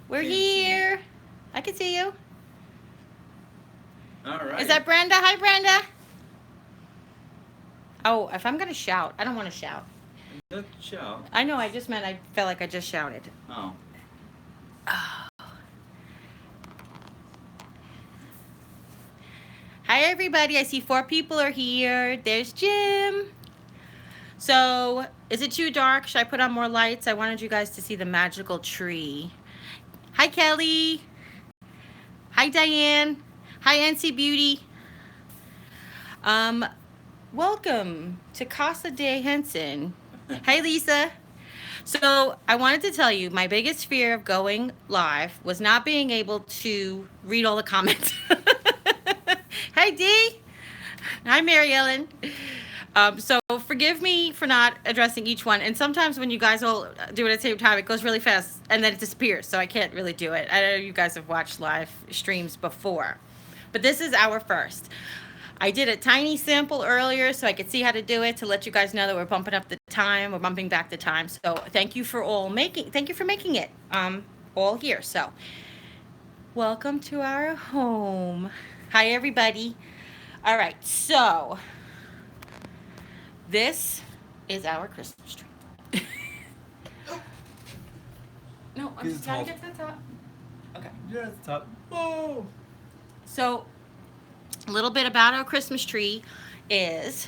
We're here. I can see you. All right. Is that Brenda? Hi, Brenda. Oh, if I'm going to shout, I don't want to shout. Good show. I know, I just meant I felt like I just shouted. Oh. Oh. Hi, everybody. I see 4 people are here. There's Jim. So, is it too dark? Should I put on more lights? I wanted you guys to see the magical tree. Hi, Kelly. Hi, Diane. Hi, NC Beauty. Um, Welcome to Casa de Henson. Hi, Lisa. So, I wanted to tell you my biggest fear of going live was not being able to read all the comments. Hi, Dee. Hi, Mary Ellen. So forgive me for not addressing each one. And sometimes when you guys all do it at the same time, it goes really fast and then it disappears. So I can't really do it. I know you guys have watched live streams before, but this is our first. I did a tiny sample earlier so I could see how to do it to let you guys know that we're bumping up the time. We're bumping back the time. So thank you for making it all here. So welcome to our home. Hi, everybody. All right. So this is our Christmas tree. No, I'm just trying to get to the top. Okay. Yeah, it's top. Whoa. So, a little bit about our Christmas tree is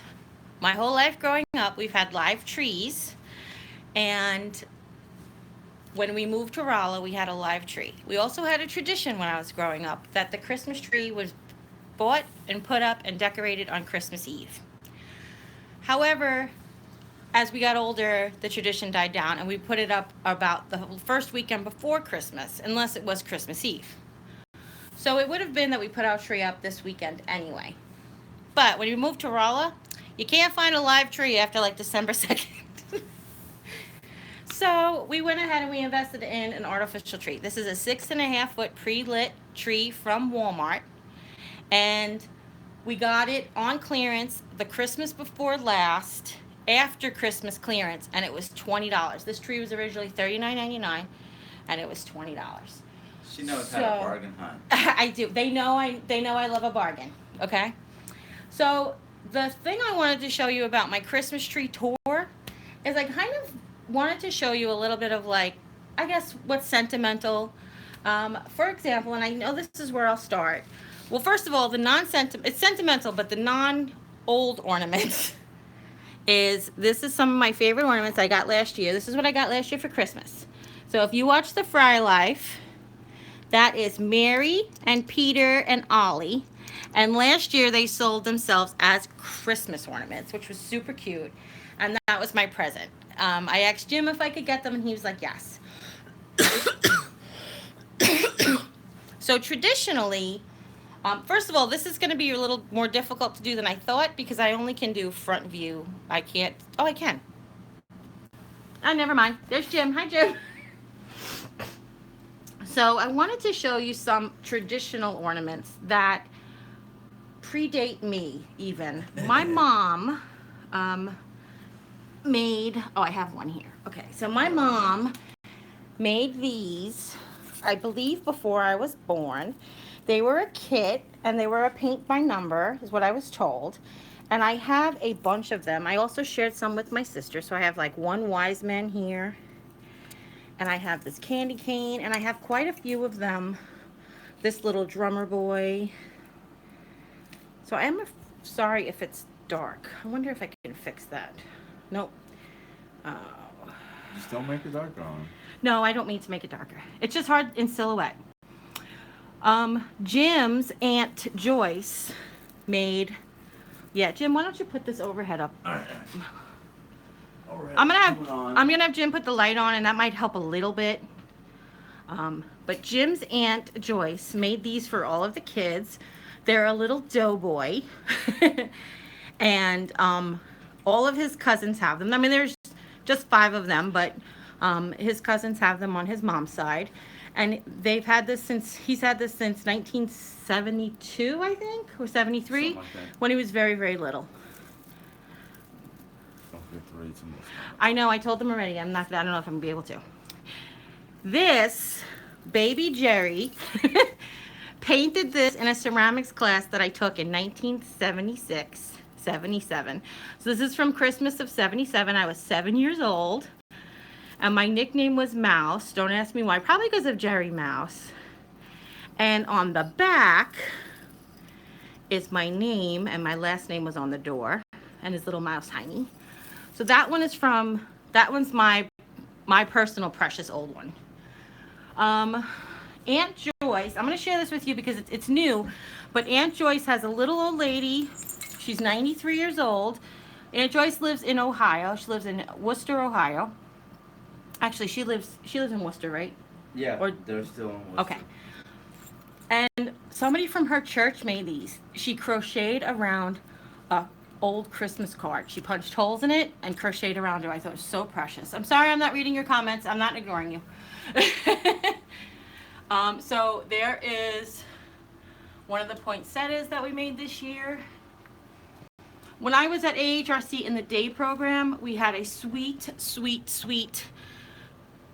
my whole life growing up, we've had live trees. And when we moved to Rolla, we had a live tree. We also had a tradition when I was growing up that the Christmas tree was bought and put up and decorated on Christmas Eve. However, as we got older, the tradition died down and we put it up about the first weekend before Christmas, unless it was Christmas Eve. So it would have been that we put our tree up this weekend anyway. But when you move to Rolla, you can't find a live tree after like December 2nd. So we went ahead and we invested in an artificial tree. This is a 6.5-foot pre-lit tree from Walmart. And we got it on clearance the Christmas before last, after Christmas clearance, and it was $20. This tree was originally $39.99, and it was $20. She knows how to bargain hunt. I do. They know I love a bargain. Okay. So the thing I wanted to show you about my Christmas tree tour is I kind of wanted to show you a little bit of like, I guess what's sentimental. For example, and I know this is where I'll start. Well, first of all, it's sentimental, but the non-old ornaments this is some of my favorite ornaments I got last year. This is what I got last year for Christmas. So if you watch the Fry Life, that is Mary and Peter and Ollie. And last year they sold themselves as Christmas ornaments, which was super cute. And that was my present. I asked Jim if I could get them, and he was like, yes. So traditionally, first of all, this is going to be a little more difficult to do than I thought because I only can do front view. I can't. Oh, I can. Oh, never mind. There's Jim. Hi, Jim. So I wanted to show you some traditional ornaments that predate me even. My mom made, oh, I have one here. Okay, so my mom made these, I believe, before I was born. They were a kit, and they were a paint by number, is what I was told. And I have a bunch of them. I also shared some with my sister, so I have like one wise man here. And I have this candy cane, and I have quite a few of them. This little drummer boy. So I am sorry if it's dark. I wonder if I can fix that. Nope. Oh. Just don't make it darker on. No, I don't mean to make it darker. It's just hard in silhouette. Jim's Aunt Joyce made, yeah, Jim, why don't you put this overhead up? All right. I'm gonna have Jim put the light on, and that might help a little bit. But Jim's Aunt Joyce made these for all of the kids. They're a little doughboy, and all of his cousins have them. I mean, there's just 5 of them, but his cousins have them on his mom's side. And he's had this since 1972, I think, or 73, like when he was very, very little. Don't forget to read some more. I know, I told them already. I don't know if I'm going to be able to. This baby Jerry painted this in a ceramics class that I took in 1976, 77. So this is from Christmas of 77. I was 7 years old. And my nickname was Mouse. Don't ask me why. Probably because of Jerry Mouse. And on the back is my name, and my last name was on the door, and his little mouse tiny. So that one is from, that one's my personal precious old one. Aunt Joyce, I'm going to share this with you because it's new, but Aunt Joyce has a little old lady. She's 93 years old. Aunt Joyce lives in Ohio. She lives in Worcester, Ohio. Actually, she lives in Worcester, right? Yeah, or, they're still in Worcester. Okay. And somebody from her church made these. She crocheted around a old Christmas card. She punched holes in it and crocheted around it. I thought it was so precious. I'm sorry I'm not reading your comments. I'm not ignoring you. So there is one of the poinsettias that we made this year. When I was at AHRC in the day program, we had a sweet, sweet, sweet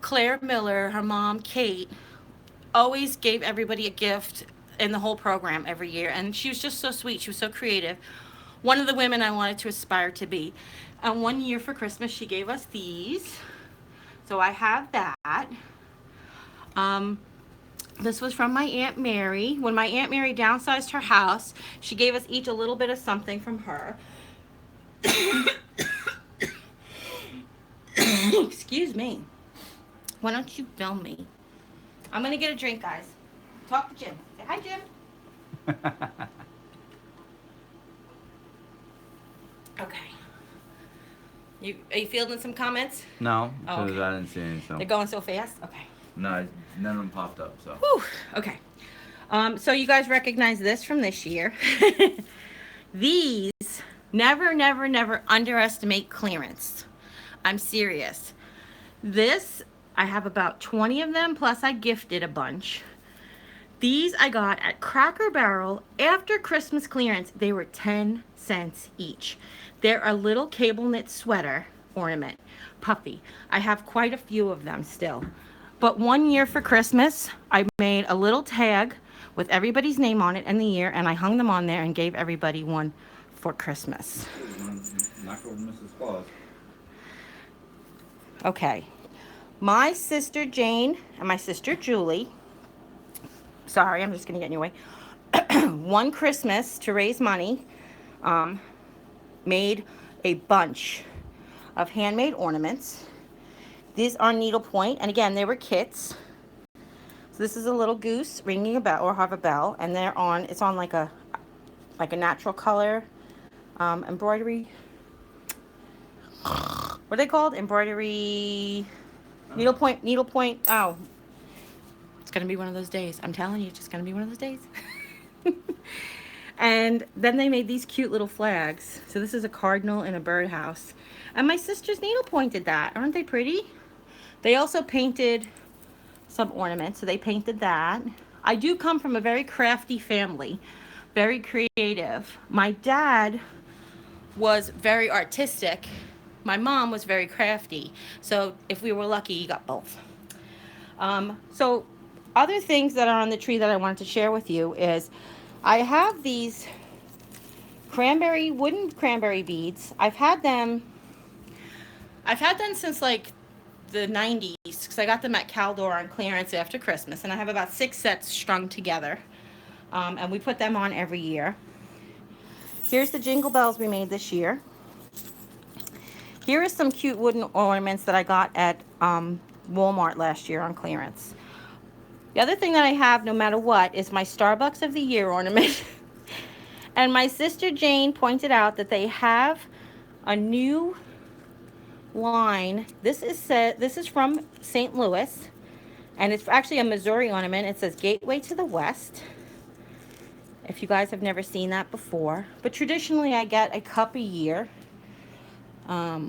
Claire Miller, her mom, Kate, always gave everybody a gift in the whole program every year. And she was just so sweet. She was so creative. One of the women I wanted to aspire to be. And one year for Christmas, she gave us these. So I have that. This was from my Aunt Mary. When my Aunt Mary downsized her house, she gave us each a little bit of something from her. Excuse me. Why don't you film me? I'm going to get a drink, guys. Talk to Jim. Say hi, Jim. Okay. Are you fielding some comments? No, Oh, because okay. I didn't see any. So. They're going so fast? Okay. No, none of them popped up. So. Whew. Okay. So you guys recognize this from this year. These, never, never, never underestimate clearance. I'm serious. This, I have about 20 of them, plus I gifted a bunch. These I got at Cracker Barrel after Christmas clearance. They were 10 cents each. They're a little cable knit sweater ornament, puffy. I have quite a few of them still. But one year for Christmas, I made a little tag with everybody's name on it and the year, and I hung them on there and gave everybody one for Christmas. Knock over Mrs. Claus. Okay. My sister Jane and my sister Julie, sorry, I'm just going to get in your way, one Christmas to raise money, made a bunch of handmade ornaments. These are needlepoint, and again, they were kits. So this is a little goose ringing a bell, or have a bell, and they're on. It's on like a natural color embroidery. What are they called? Embroidery, needlepoint. Oh, it's gonna be one of those days. I'm telling you, it's just gonna be one of those days. And then they made these cute little flags. So this is a cardinal and a birdhouse. And my sisters needlepointed that. Aren't they pretty? They also painted some ornaments, so they painted that. I do come from a very crafty family, very creative. My dad was very artistic. My mom was very crafty. So if we were lucky, you got both. So other things that are on the tree that I wanted to share with you is I have these wooden cranberry beads. I've had them since like the 90s because I got them at Caldor on clearance after Christmas, and I have about 6 sets strung together, and we put them on every year. Here's the jingle bells we made this year. Here is some cute wooden ornaments that I got at Walmart last year on clearance. The other thing that I have, no matter what, is my Starbucks of the Year ornament. And my sister Jane pointed out that they have a new line. This is from St. Louis, and it's actually a Missouri ornament. It says Gateway to the West. If you guys have never seen that before, but traditionally I get a cup a year. I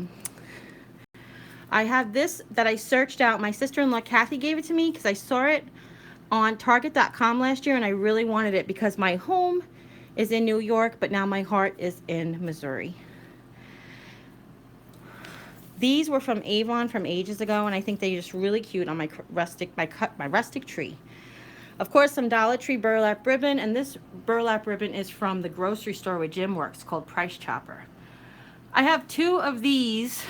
have this that I searched out. My sister-in-law Kathy gave it to me because I saw it on Target.com last year, and I really wanted it because my home is in New York, but now my heart is in Missouri. These were from Avon from ages ago, and I think they're just really cute on my rustic tree. Of course, some Dollar Tree burlap ribbon, and this burlap ribbon is from the grocery store where Jim works, called Price Chopper. I have two of these.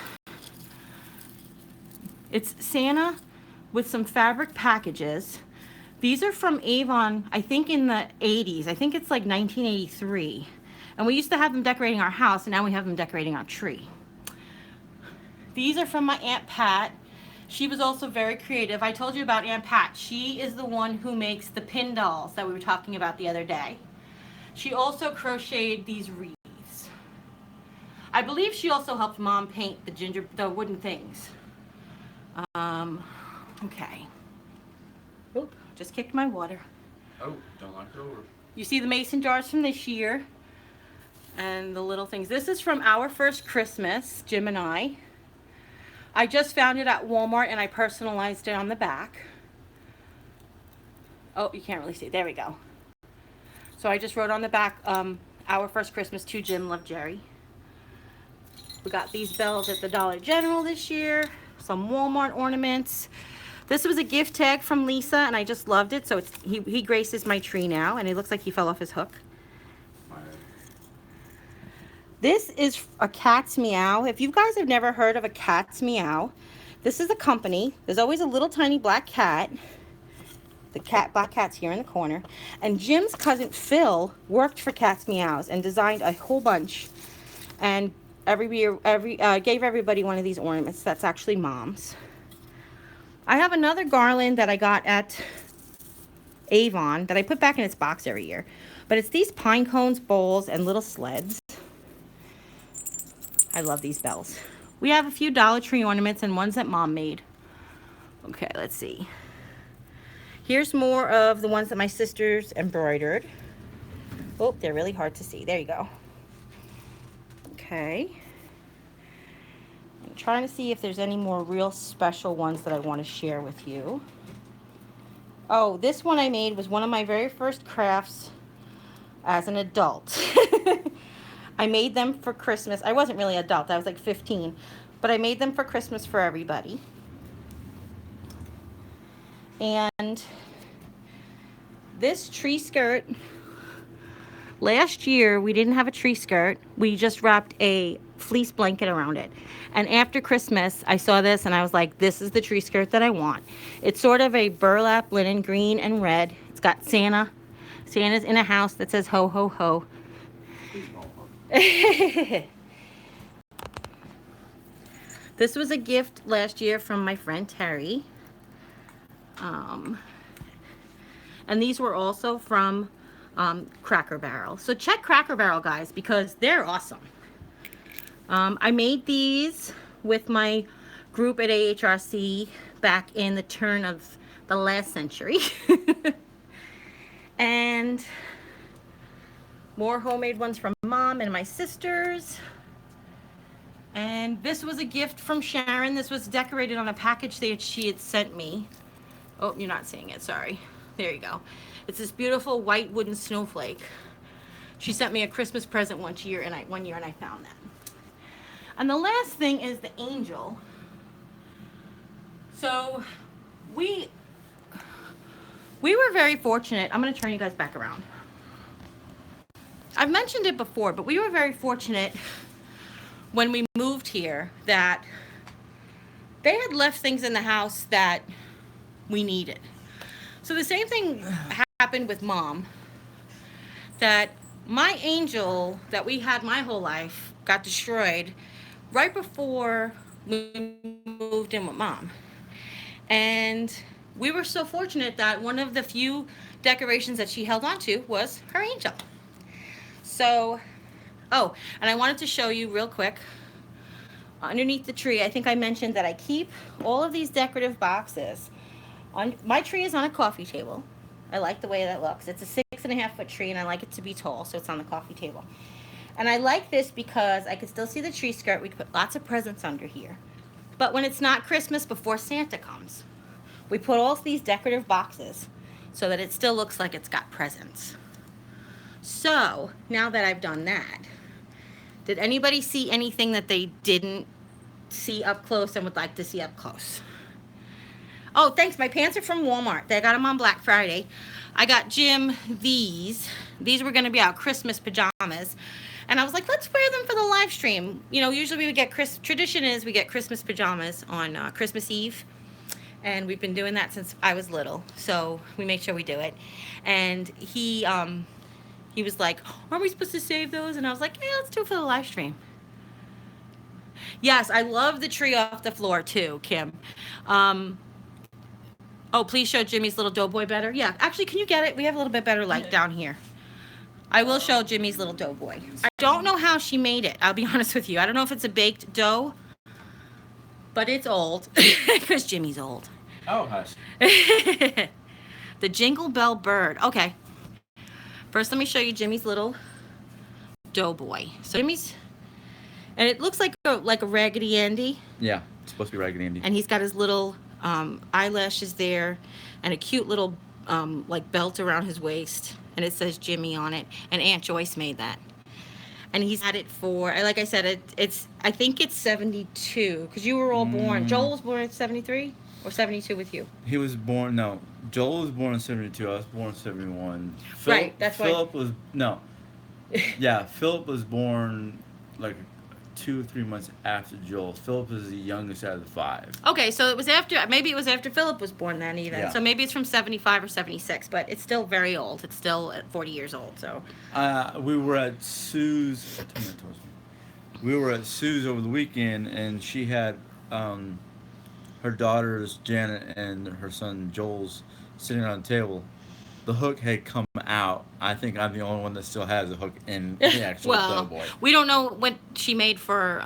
It's Santa with some fabric packages. These are from Avon, I think in the 80s. I think it's like 1983. And we used to have them decorating our house, and now we have them decorating our tree. These are from my Aunt Pat. She was also very creative. I told you about Aunt Pat. She is the one who makes the pin dolls that we were talking about the other day. She also crocheted these wreaths. I believe she also helped Mom paint the wooden things. Okay. Oop, just kicked my water. Oh, don't knock it over. You see the mason jars from this year and the little things. This is from our first Christmas, Jim and I. I just found it at Walmart and I personalized it on the back. Oh, you can't really see. There we go. So I just wrote on the back, our first Christmas to Jim, love Jerry. We got these bells at the Dollar General this year. Some Walmart ornaments. This was a gift tag from Lisa, and I just loved it. So he graces my tree now, and it looks like he fell off his hook. This is a cat's meow. If you guys have never heard of a cat's meow, this is a company. There's always a little tiny black cat. Black cat's here in the corner. And Jim's cousin Phil worked for Cat's Meows and designed a whole bunch. And every year, gave everybody one of these ornaments. That's actually Mom's. I have another garland that I got at Avon that I put back in its box every year. But it's these pine cones, bowls, and little sleds. I love these bells. We have a few Dollar Tree ornaments and ones that Mom made. Okay, let's see. Here's more of the ones that my sisters embroidered. Oh, they're really hard to see. There you go. Okay. I'm trying to see if there's any more real special ones that I want to share with you. Oh, this one I made was one of my very first crafts as an adult. I made them for Christmas. I wasn't really an adult. I was like 15. But I made them for Christmas for everybody. And this tree skirt, last year we didn't have a tree skirt. We just wrapped a fleece blanket around it. And after Christmas, I saw this and I was like, this is the tree skirt that I want. It's sort of a burlap linen green and red. It's got Santa. Santa's in a house that says ho, ho, ho. This was a gift last year from my friend Terry. And these were also from Cracker Barrel. So check Cracker Barrel, guys, because they're awesome. I made these with my group at AHRC back in the turn of the last century. And more homemade ones from Mom and my sisters. And this was a gift from Sharon. This was decorated on a package that she had sent me. Oh, you're not seeing it, sorry. There you go. It's this beautiful white wooden snowflake. She sent me a Christmas present one year and I found that. And the last thing is the angel. So we were very fortunate. I'm going to turn you guys back around. I've mentioned it before, but we were very fortunate when we moved here that they had left things in the house that we needed. So the same thing happened with Mom, that my angel that we had my whole life got destroyed right before we moved in with Mom. And we were so fortunate that one of the few decorations that she held on to was her angel. So, oh, and I wanted to show you real quick, underneath the tree, I think I mentioned that I keep all of these decorative boxes. My tree is on a coffee table. I like the way that looks. It's a 6.5-foot tree and I like it to be tall, so it's on the coffee table. And I like this because I can still see the tree skirt. We can put lots of presents under here. But when it's not Christmas, before Santa comes, we put all these decorative boxes so that it still looks like it's got presents. So, now that I've done that, did anybody see anything that they didn't see up close and would like to see up close. Oh, thanks. My pants are from Walmart. They got them on Black Friday. I got Jim these. These were going to be our Christmas pajamas. And I was like, let's wear them for the live stream. You know, usually we would get tradition is we get Christmas pajamas on Christmas Eve. And we've been doing that since I was little. So we make sure we do it. And he was like, aren't we supposed to save those? And I was like, yeah, let's do it for the live stream. Yes, I love the tree off the floor too, Kim. Oh, please show Jimmy's little doughboy better. Yeah, actually, can you get it? We have a little bit better light down here. I will show Jimmy's little doughboy. I don't know how she made it. I'll be honest with you. I don't know if it's a baked dough, but it's old because Jimmy's old. Oh, hush. The Jingle Bell Bird. Okay. First, let me show you Jimmy's little doughboy. So Jimmy's, and it looks like a Raggedy Andy. Yeah, it's supposed to be Raggedy Andy. And he's got his little eyelashes there, and a cute little like belt around his waist, and it says Jimmy on it. And Aunt Joyce made that. And he's had it for, like I said, I think it's 72 because you were all born. Joel was born in 73 or 72 with you. He was born, no. Joel was born in 72. I was born in 71. Right, that's why. Philip was, no. Yeah, Philip was born like 2 or 3 months after Joel. Philip is the youngest out of the 5. Okay, so it was after, maybe it was after Philip was born then even. Yeah. So maybe it's from 75 or 76, but it's still very old. It's still at 40 years old, so. We were at Sue's, we were at Sue's over the weekend, and she had her daughters, Janet, and her son, Joel's, sitting on the table. The hook had come out. I think I'm the only one that still has a hook in the actual Well, doughboy. we don't know what she made for,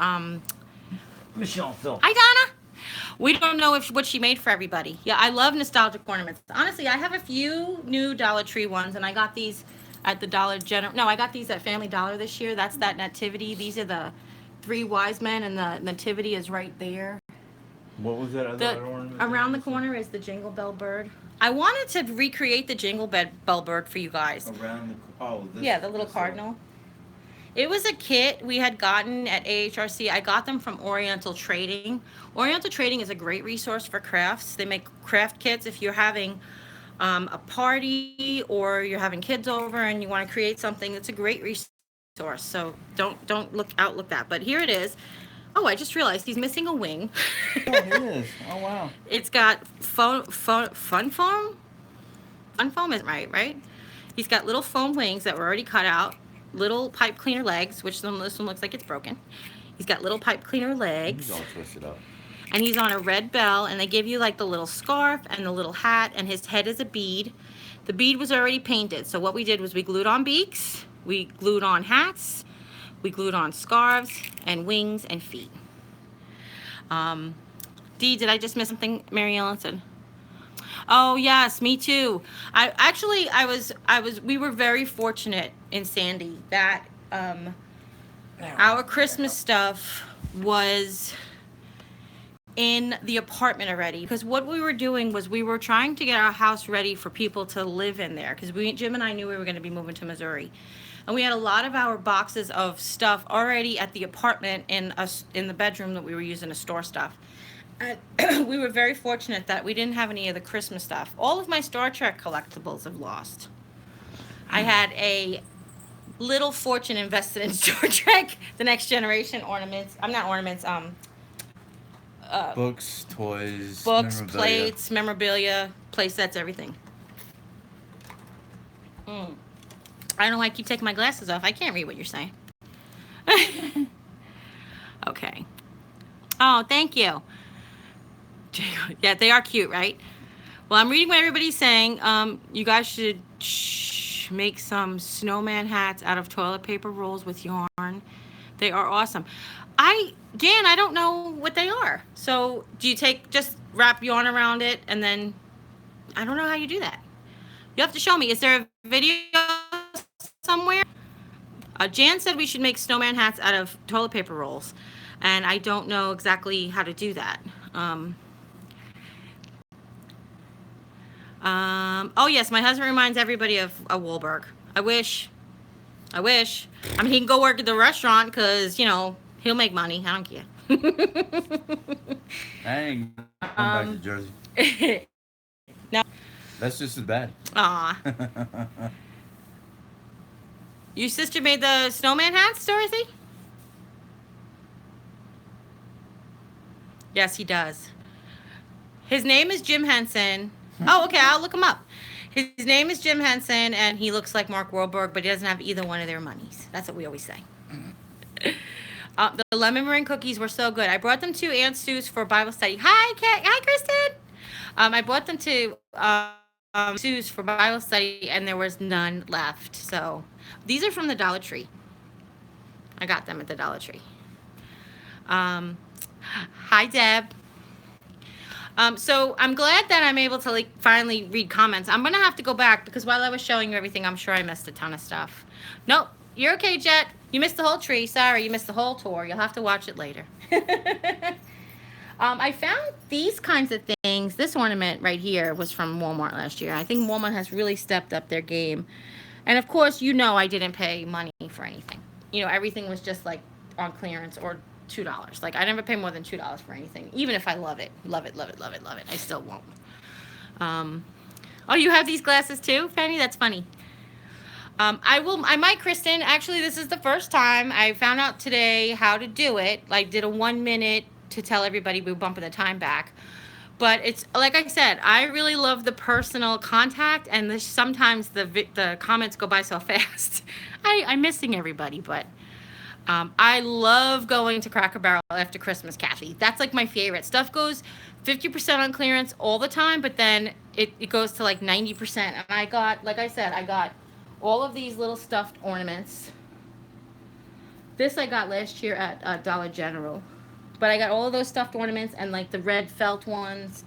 Michelle Phil. Hi, Donna. We don't know what she made for everybody. Yeah, I love nostalgic ornaments. Honestly, I have a few new Dollar Tree ones, and I got these at the Dollar General. No, I got these at Family Dollar this year. That's that nativity. These are the 3 wise men, and the nativity is right there. What was that other ornament? Around the corner is the Jingle Bell Bird. I wanted to recreate the Jingle Bell Bird for you guys. Around the, oh, this, Yeah, the little cardinal. It was a kit we had gotten at AHRC. I got them from Oriental Trading. Oriental Trading is a great resource for crafts. They make craft kits if you're having a party or you're having kids over and you want to create something. It's a great resource. So don't look that. But here it is. Oh, I just realized he's missing a wing. Oh, it is. Oh, wow. It's got fun foam. Fun foam isn't right? He's got little foam wings that were already cut out. Little pipe cleaner legs, which this one looks like it's broken. He's got little pipe cleaner legs. He's all twisted up. And he's on a red bell, and they give you like the little scarf and the little hat, and his head is a bead. The bead was already painted, so what we did was we glued on beaks, we glued on hats, we glued on scarves and wings and feet. Dee, did I just miss something? Mary Ellen said. Oh yes, me too. We were very fortunate in Sandy that our Christmas stuff was in the apartment already, because what we were doing was we were trying to get our house ready for people to live in there, because Jim and I knew we were going to be moving to Missouri, and we had a lot of our boxes of stuff already at the apartment in the bedroom that we were using to store stuff. And we were very fortunate that we didn't have any of the Christmas stuff. All of my Star Trek collectibles have lost. I had a little fortune invested in Star Trek, The Next Generation ornaments. I'm not ornaments, Books, toys, books, memorabilia. plates, memorabilia, play sets, everything. I don't know why I keep taking my glasses off. I can't read what you're saying. Okay. Oh, thank you. Yeah, they are cute, right? Well, I'm reading what everybody's saying. You guys should make some snowman hats out of toilet paper rolls with yarn. They are awesome. Jan, I don't know what they are. So do you just wrap yarn around it and then, I don't know how you do that. You have to show me. Is there a video somewhere? Jan said we should make snowman hats out of toilet paper rolls. And I don't know exactly how to do that. Oh yes, my husband reminds everybody of a Wahlberg. I wish. I mean, he can go work at the restaurant because, you know, he'll make money. I don't care. I ain't going back to um, Jersey. now, That's just as bad. aw. Your sister made the snowman hats, Dorothy? Yes, he does. His name is Jim Henson. Oh, okay, I'll look him up. His name is Jim Henson, and he looks like Mark Wahlberg, but he doesn't have either one of their monies. That's what we always say. The lemon meringue cookies were so good. I brought them to Aunt Sue's for Bible study. Hi, Hi, Kristen. I brought them to Sue's for Bible study, and there was none left. So these are from the Dollar Tree. I got them at the Dollar Tree. Hi, Deb. So I'm glad that I'm able to like finally read comments. I'm gonna have to go back because while I was showing you everything, I'm sure I missed a ton of stuff. Nope, you're okay, Jet. You missed the whole tree. Sorry, you missed the whole tour. You'll have to watch it later. I found these kinds of things. This ornament right here was from Walmart last year. I think Walmart has really stepped up their game. And of course, you know I didn't pay money for anything. You know, everything was just like on clearance or $2. Like I never pay more than $2 for anything, even if I love it, love it, love it, love it, love it. I still won't. Oh, you have these glasses too, Fanny? That's funny. I might, Kristen. Actually, this is the first time I found out today how to do it. Like, did a 1 minute to tell everybody we were bumping the time back. But it's like I said, I really love the personal contact, and sometimes the comments go by so fast. I'm missing everybody, but I love going to Cracker Barrel after Christmas, Kathy. That's like my favorite. Stuff goes 50% on clearance all the time, but then it goes to like 90%. And I got, like I said, I got all of these little stuffed ornaments. This I got last year at Dollar General. But I got all of those stuffed ornaments and like the red felt ones.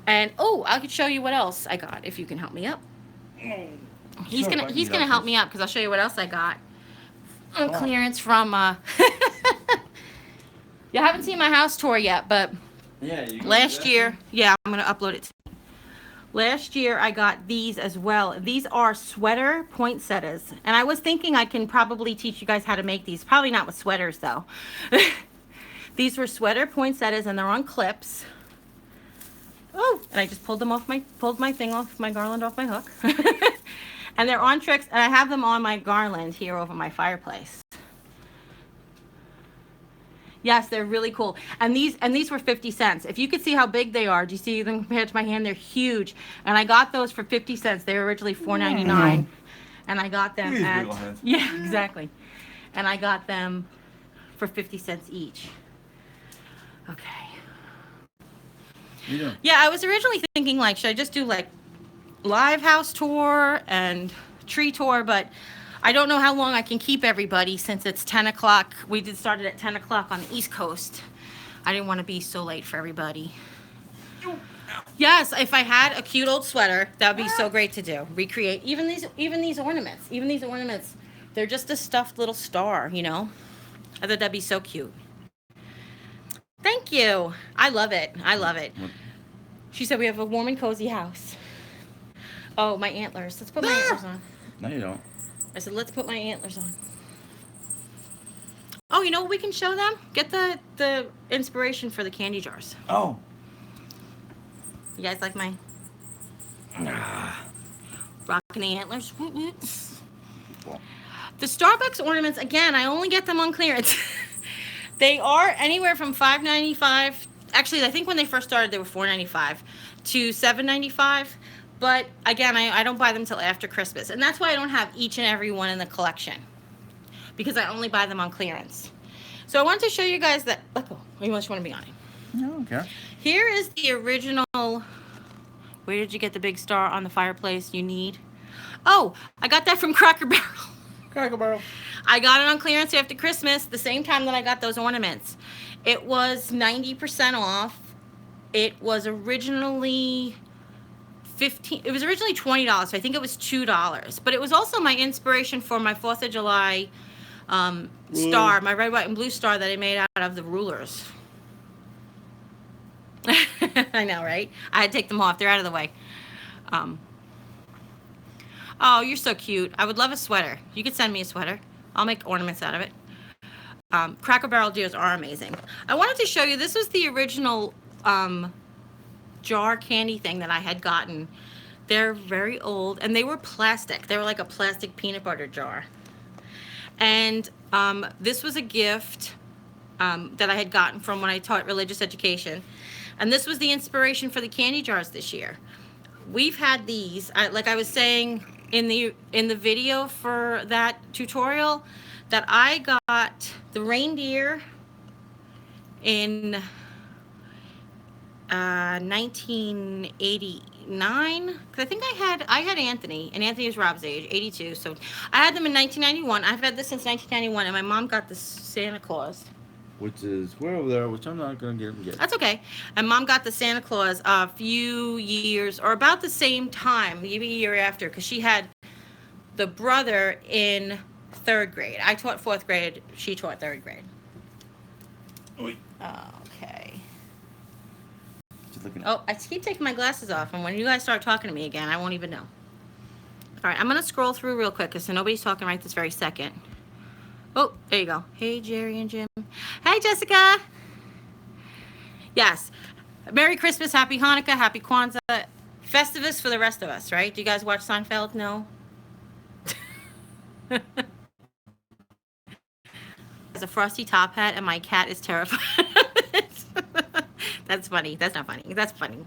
And oh, I could show you what else I got if you can help me up. He's gonna help me up because I'll show you what else I got on clearance from. You haven't seen my house tour yet, but Yeah. last year, yeah, I'm gonna upload it. Last year I got these as well. These are sweater poinsettias, and I was thinking I can probably teach you guys how to make these. Probably not with sweaters though. These were sweater poinsettias, and they're on clips. Oh, and I just pulled my thing off, my garland off my hook. And they're on tricks, and I have them on my garland here over my fireplace. Yes, they're really cool. And these were 50 cents. If you could see how big they are, do you see them compared to my hand? They're huge. And I got those for 50 cents. They were originally $4.99. And I got them yeah, exactly. And I got them for 50 cents each. Okay. Yeah, I was originally thinking like, should I just do like live house tour and tree tour, but I don't know how long I can keep everybody since it's 10 o'clock. We did start it at 10 o'clock on the East Coast. I didn't want to be so late for everybody. Yes, if I had a cute old sweater, that would be so great to do. Recreate even these ornaments. Even these ornaments, they're just a stuffed little star, you know? I thought that'd be so cute. Thank you. I love it. I love it. She said we have a warm and cozy house. Oh, my antlers. Let's put my antlers on. No, you don't. I said, let's put my antlers on. Oh, you know what we can show them? Get the inspiration for the candy jars. Oh. You guys like my rocking the antlers? The Starbucks ornaments, again, I only get them on clearance. They are anywhere from $5.95. Actually, I think when they first started, they were $4.95 to $7.95. But again, I don't buy them till after Christmas. And that's why I don't have each and every one in the collection. Because I only buy them on clearance. So I wanted to show you guys that. Oh, you just want to be on it. No, I don't care. Here is the original. Where did you get the big star on the fireplace you need? Oh, I got that from Cracker Barrel. Cracker Barrel. I got it on clearance after Christmas, the same time that I got those ornaments. It was 90% off. It was originally it was originally $20, so I think it was $2. But it was also my inspiration for my 4th of July star, my red, white, and blue star that I made out of the rulers. I know, right? I had to take them off. They're out of the way. Oh, you're so cute. I would love a sweater. You could send me a sweater. I'll make ornaments out of it. Cracker Barrel jars are amazing. I wanted to show you, this was the original jar candy thing that I had gotten. They're very old, and they were plastic. They were like a plastic peanut butter jar. And this was a gift that I had gotten from when I taught religious education. And this was the inspiration for the candy jars this year. We've had these, like I was saying in the video for that tutorial, that I got the reindeer in 1989, because I think I had Anthony, and Anthony was Rob's age, 82. So I had them in 1991. I've had this since 1991, and my mom got the Santa Claus, which is way over there, which I'm not gonna get. That's okay. And Mom got the Santa Claus a few years, or about the same time, maybe a year after, because she had the brother in 3rd grade. I taught 4th grade. She taught 3rd grade. Okay. Just looking. Oh, I keep taking my glasses off, and when you guys start talking to me again, I won't even know. All right, I'm gonna scroll through real quick, because nobody's talking right this very second. Oh, there you go. Hey, Jerry and Jim. Hey, Jessica. Yes. Merry Christmas, Happy Hanukkah, Happy Kwanzaa. Festivus for the rest of us, right? Do you guys watch Seinfeld? No? Has a frosty top hat, and my cat is terrified. That's funny. That's not funny. That's funny.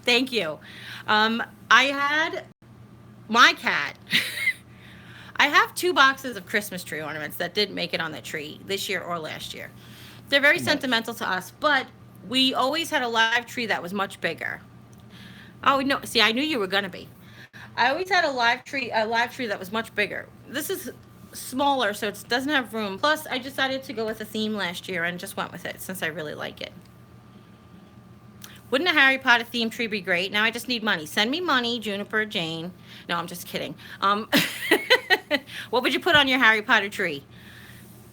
Thank you. I had my cat. I have 2 boxes of Christmas tree ornaments that didn't make it on the tree this year or last year. They're very sentimental to us, but we always had a live tree that was much bigger. Oh, no. See, I knew you were going to be. I always had a live tree that was much bigger. This is smaller, so it doesn't have room. Plus, I decided to go with a theme last year and just went with it since I really like it. Wouldn't a Harry Potter themed tree be great? Now I just need money. Send me money, Juniper, Jane. No, I'm just kidding. What would you put on your Harry Potter tree?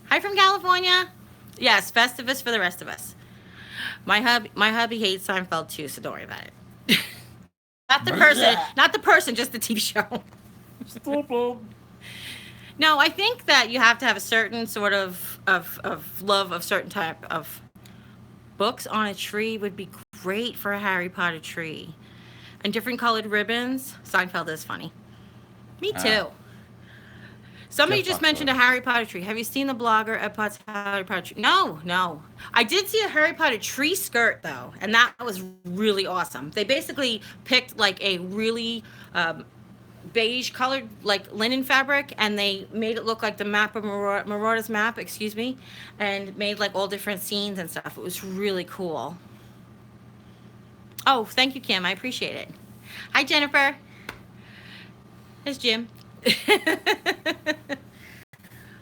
Hi from California. Yes, Festivus for the rest of us. My hubby hates Seinfeld too, so don't worry about it. Not the person, just the TV show. No, I think that you have to have a certain sort of love of certain type of books on a tree would be great for a Harry Potter tree. And different colored ribbons. Seinfeld is funny. Me too. Somebody just mentioned a Harry Potter tree. Have you seen the blogger Epot's Harry Potter tree? No. I did see a Harry Potter tree skirt though, and that was really awesome. They basically picked like a really beige colored like linen fabric, and they made it look like the map of Marauder's map, and made like all different scenes and stuff. It was really cool. Oh, thank you, Kim. I appreciate it. Hi, Jennifer. There's Jim.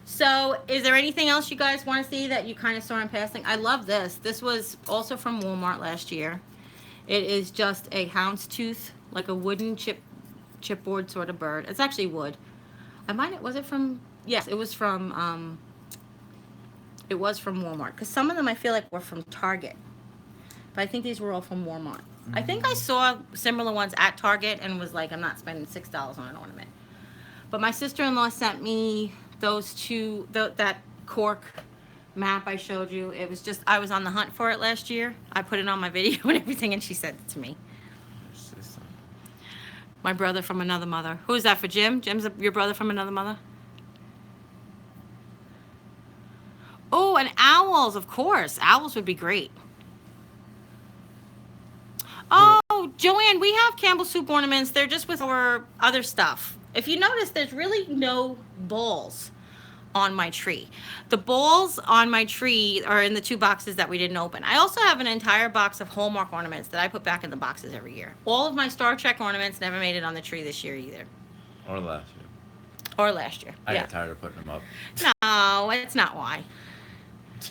So, is there anything else you guys want to see that you kind of saw in passing? I love this. This was also from Walmart last year. It is just a houndstooth, like a wooden chipboard sort of bird. It's actually wood. Was it from? Yes, it was from Walmart. Because some of them I feel like were from Target, but I think these were all from Walmart. I think I saw similar ones at Target and was like, I'm not spending $6 on an ornament. But my sister-in-law sent me those two, that cork map I showed you. It was just, I was on the hunt for it last year. I put it on my video and everything, and she sent it to me. My brother from another mother. Who is that for Jim? Jim's your brother from another mother? Oh, and owls, of course. Owls would be great. Oh, Joanne, we have Campbell soup ornaments. They're just with our other stuff. If you notice, there's really no balls on my tree. The balls on my tree are in the 2 boxes that we didn't open. I also have an entire box of Hallmark ornaments that I put back in the boxes every year. All of my Star Trek ornaments never made it on the tree this year either. Or last year. Or last year. I got tired of putting them up. No, it's not why.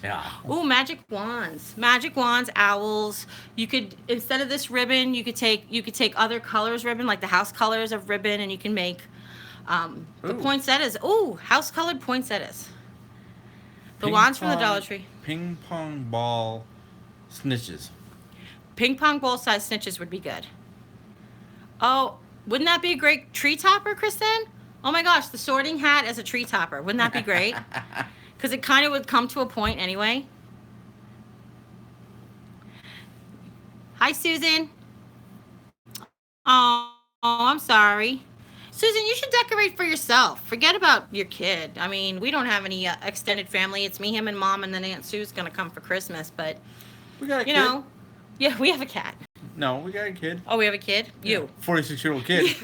Yeah. Ooh, magic wands. Magic wands, owls. You could, instead of this ribbon, you could take other colors ribbon, like the house colors of ribbon, and you can make the poinsettias. Ooh, house colored poinsettias. The wands from the Dollar Tree. Ping pong ball snitches. Ping pong ball size snitches would be good. Oh, wouldn't that be a great tree topper, Kristen? Oh my gosh, the sorting hat as a tree topper. Wouldn't that be great? because it kind of would come to a point anyway. Hi, Susan. Oh, I'm sorry. Susan, you should decorate for yourself. Forget about your kid. I mean, we don't have any extended family. It's me, him, and Mom, and then Aunt Sue's going to come for Christmas. But, We got a you kid. know, yeah, we have a cat. No, we got a kid. Oh, we have a kid? You. 46-year-old kid.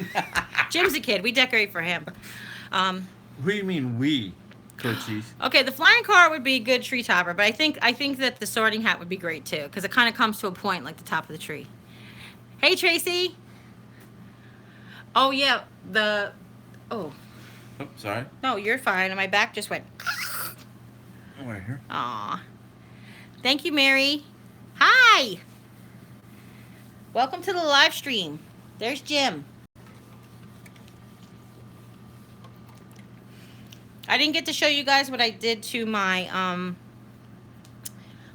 Jim's a kid. We decorate for him. What do you mean we, Coaches? Okay, the flying car would be a good tree topper, but I think that the sorting hat would be great too, because it kind of comes to a point like the top of the tree. Hey, Tracy. Oh yeah, oh Oh, sorry. no, you're fine. And my back just went. Oh, right here. Aw. Thank you, Mary. Hi. Welcome to the live stream. There's Jim. I didn't get to show you guys what I did to my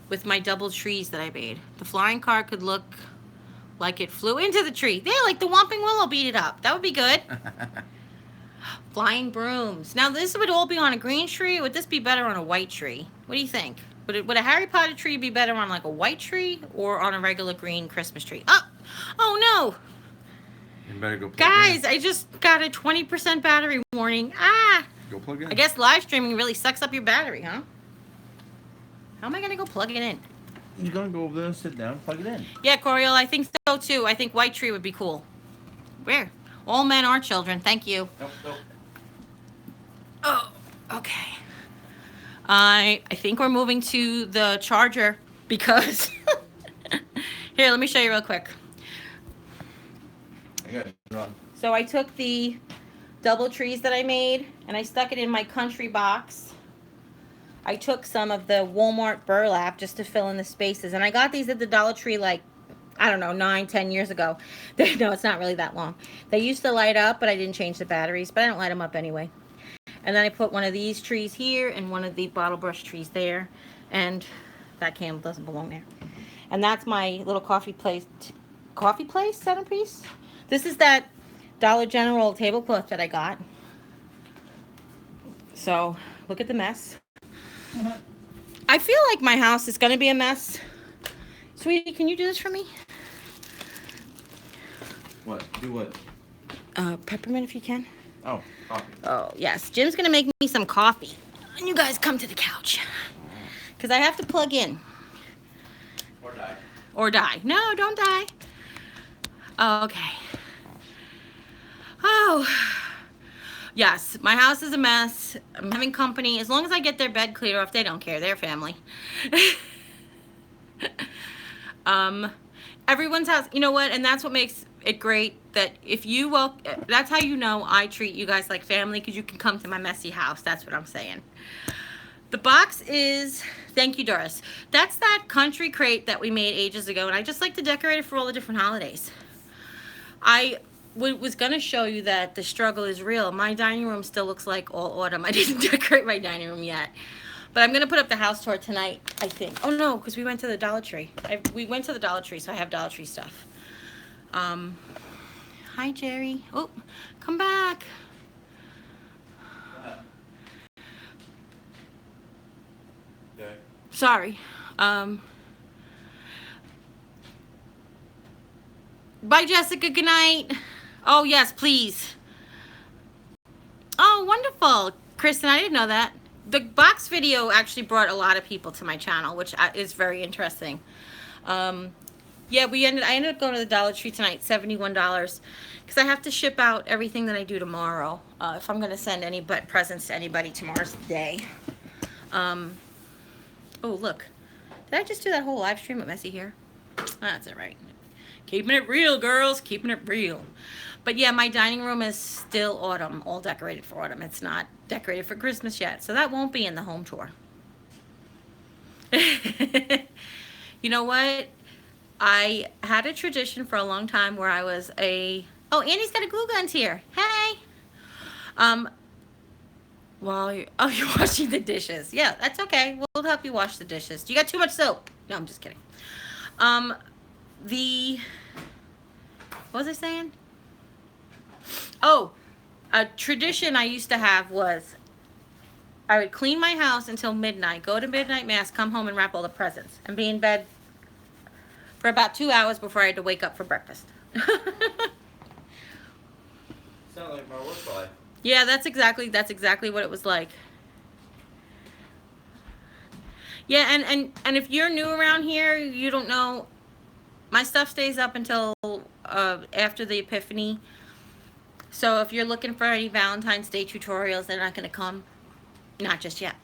with my double trees that I made. The flying car could look like it flew into the tree. Yeah, like the Whomping Willow beat it up. That would be good. Flying brooms. Now this would all be on a green tree. Or would this be better on a white tree? What do you think? Would a Harry Potter tree be better on like a white tree or on a regular green Christmas tree? Oh no. You better go plug Guys, in. I just got a 20% battery warning. Go plug in. I guess live streaming really sucks up your battery, huh? How am I gonna go plug it in? You're gonna go over there and sit down, plug it in. Yeah, Coriel, I think so too. I think white tree would be cool. Where? All men are children. Thank you. Nope. Oh, okay. I think we're moving to the charger because here, let me show you real quick. I got it. Run. So I took the double trees that I made and I stuck it in my country box. I took some of the Walmart burlap just to fill in the spaces, and I got these at the Dollar Tree like, I don't know, 9-10 years ago. No, it's not really that long. They used to light up, but I didn't change the batteries, but I don't light them up anyway. And then I put one of these trees here and one of the bottle brush trees there, and that candle doesn't belong there. And that's my little coffee place centerpiece. This is that Dollar General tablecloth that I got. So look at the mess. I feel like my house is going to be a mess. Sweetie, can you do this for me? What? Do what? Peppermint if you can. Oh, coffee. Oh, yes. Jim's going to make me some coffee. And you guys come to the couch. Because I have to plug in. Or die. Or die. No, don't die. Okay. Oh. Yes, my house is a mess. I'm having company. As long as I get their bed cleared off, they don't care. They're family. Everyone's house, you know what? And that's what makes it great, that if you that's how you know I treat you guys like family, because you can come to my messy house. That's what I'm saying. The box is, thank you, Doris. That's that country crate that we made ages ago, and I just like to decorate it for all the different holidays. I was going to show you that the struggle is real. My dining room still looks like all autumn. I didn't decorate my dining room yet. But I'm going to put up the house tour tonight, I think. Oh, no, because we went to the Dollar Tree. We went to the Dollar Tree, so I have Dollar Tree stuff. Hi, Jerry. Oh, come back. Okay. Sorry. Bye, Jessica. Good night. Oh, yes, please. Oh, wonderful. Kristen, I didn't know that. The box video actually brought a lot of people to my channel, which is very interesting. Yeah, I ended up going to the Dollar Tree tonight, $71, because I have to ship out everything that I do tomorrow. If I'm going to send any presents to anybody, tomorrow's the day. Oh, look. Did I just do that whole live stream with Messy here? That's it, right. Keeping it real, girls. Keeping it real. But yeah, my dining room is still autumn, all decorated for autumn. It's not decorated for Christmas yet, so that won't be in the home tour. You know what? I had a tradition for a long time where I was oh, Annie's got a glue gun here. Hey. You're washing the dishes. Yeah, that's okay. We'll help you wash the dishes. You got too much soap. No, I'm just kidding. What was I saying? Oh, a tradition I used to have was I would clean my house until midnight, go to midnight mass, come home and wrap all the presents, and be in bed for about 2 hours before I had to wake up for breakfast. Sound like my work life. Yeah, that's exactly what it was like. Yeah, and if you're new around here, you don't know, my stuff stays up until after the Epiphany. So if you're looking for any Valentine's Day tutorials, they're not going to come. Not just yet.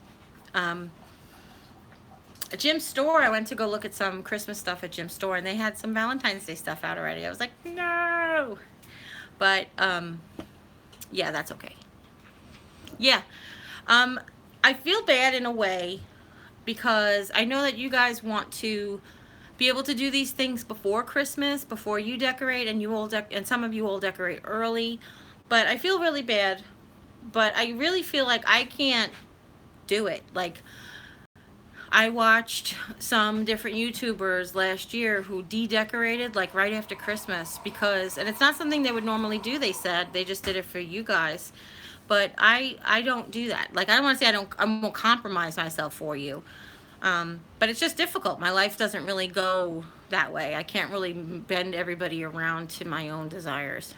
Jim's store, I went to go look at some Christmas stuff at Jim's store, and they had some Valentine's Day stuff out already. I was like, no. But, yeah, that's okay. Yeah. I feel bad in a way because I know that you guys want to be able to do these things before Christmas, before you decorate, and you all and some of you all decorate early. But I feel really bad. But I really feel like I can't do it. Like, I watched some different YouTubers last year who de-decorated like right after Christmas because, and it's not something they would normally do, they said. They just did it for you guys. But I don't do that. Like, I don't want to say I won't compromise myself for you. But it's just difficult. My life doesn't really go that way. I can't really bend everybody around to my own desires.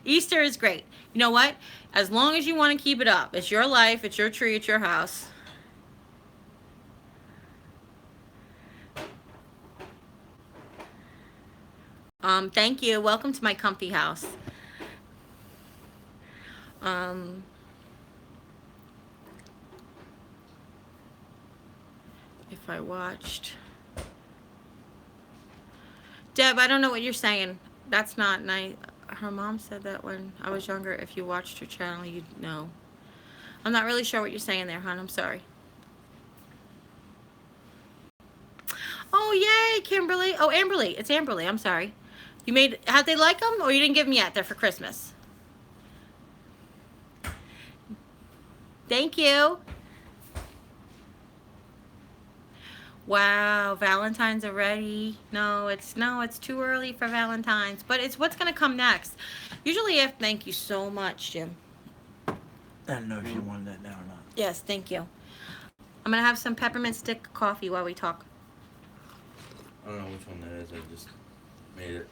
Easter is great. You know what? As long as you want to keep it up. It's your life. It's your tree. It's your house. Thank you. Welcome to my comfy house. If I watched... Deb, I don't know what you're saying. That's not nice. Her mom said that when I was younger, if you watched her channel, you'd know. I'm not really sure what you're saying there, hon. I'm sorry. Oh, yay, Kimberly. Oh, Amberly. It's Amberly. I'm sorry. You made... How'd they like them? Or you didn't give them yet? They're for Christmas. Thank you. Wow, Valentine's already. No, it's too early for Valentine's, but it's what's gonna come next. Usually, thank you so much, Jim. I don't know if you wanted that now or not. Yes, thank you. I'm gonna have some peppermint stick coffee while we talk. I don't know which one that is. I just made it.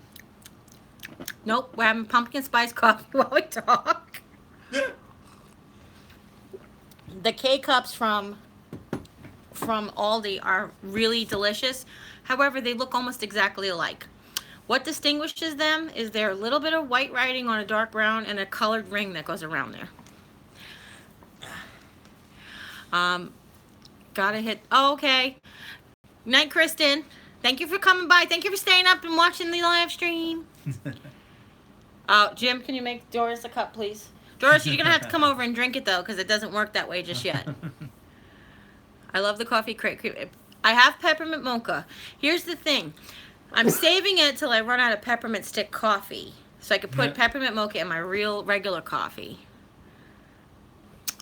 Nope, we're having pumpkin spice coffee while we talk. The K-cups from Aldi are really delicious. However, they look almost exactly alike. What distinguishes them is there a little bit of white writing on a dark brown and a colored ring that goes around there. Gotta hit... Oh, okay. Night, Kristen. Thank you for coming by. Thank you for staying up and watching the live stream. Jim, can you make Doris a cup, please? Doris, you're gonna have to come over and drink it, though, because it doesn't work that way just yet. I love the coffee cream. I have peppermint mocha. Here's the thing. I'm saving it till I run out of peppermint stick coffee. So I could put peppermint mocha in my regular coffee.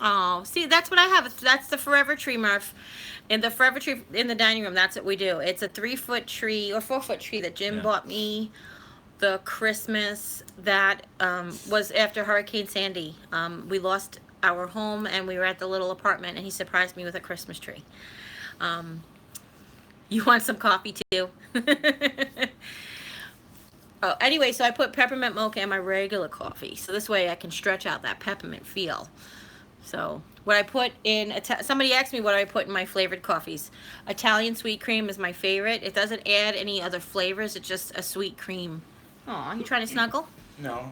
Oh, see, that's what I have. That's the Forever Tree, Murph. And the Forever Tree in the dining room, that's what we do. It's a 3-foot tree or 4-foot tree that Jim bought me the Christmas that was after Hurricane Sandy. We lost our home and we were at the little apartment and he surprised me with a Christmas tree. You want some coffee too? Oh, anyway, so I put peppermint mocha in my regular coffee. So this way I can stretch out that peppermint feel. So what I put in, somebody asked me what I put in my flavored coffees. Italian sweet cream is my favorite. It doesn't add any other flavors. It's just a sweet cream. Oh, you trying to snuggle? No.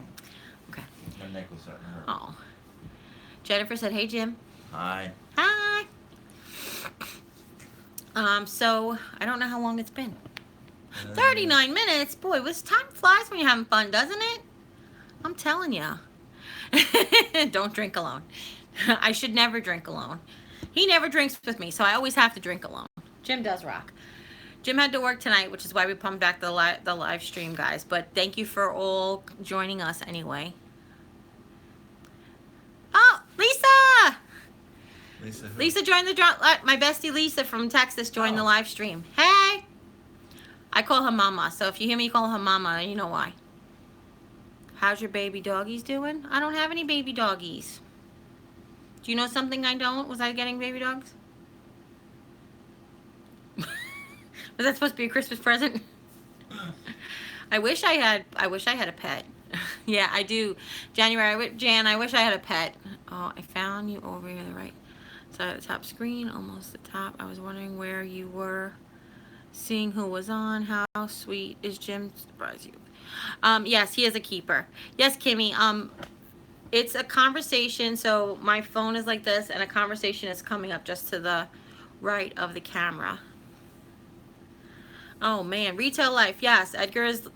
Okay. My neck was starting to hurt. Oh. Jennifer said, hey, Jim. Hi. Hi. So I don't know how long it's been. 39 minutes. Boy, this time flies when you're having fun, doesn't it? I'm telling you. Don't drink alone. I should never drink alone. He never drinks with me, so I always have to drink alone. Jim does rock. Jim had to work tonight, which is why we pumped back the live stream, guys. But thank you for all joining us anyway. Oh, Lisa! Lisa joined the my bestie Lisa from Texas joined the live stream. Hey! I call her Mama, so if you hear me call her Mama, you know why. How's your baby doggies doing? I don't have any baby doggies. Do you know something I don't? Was I getting baby dogs? Was that supposed to be a Christmas present? I wish I had a pet. Yeah, I do. Jan, I wish I had a pet. Oh, I found you over here, the right side of the top screen, almost the top. I was wondering where you were. Seeing who was on. How sweet is Jim? Surprise you. Yes, he is a keeper. Yes, Kimmy. It's a conversation. So my phone is like this, and a conversation is coming up just to the right of the camera. Oh man, retail life. Yes, Edgar is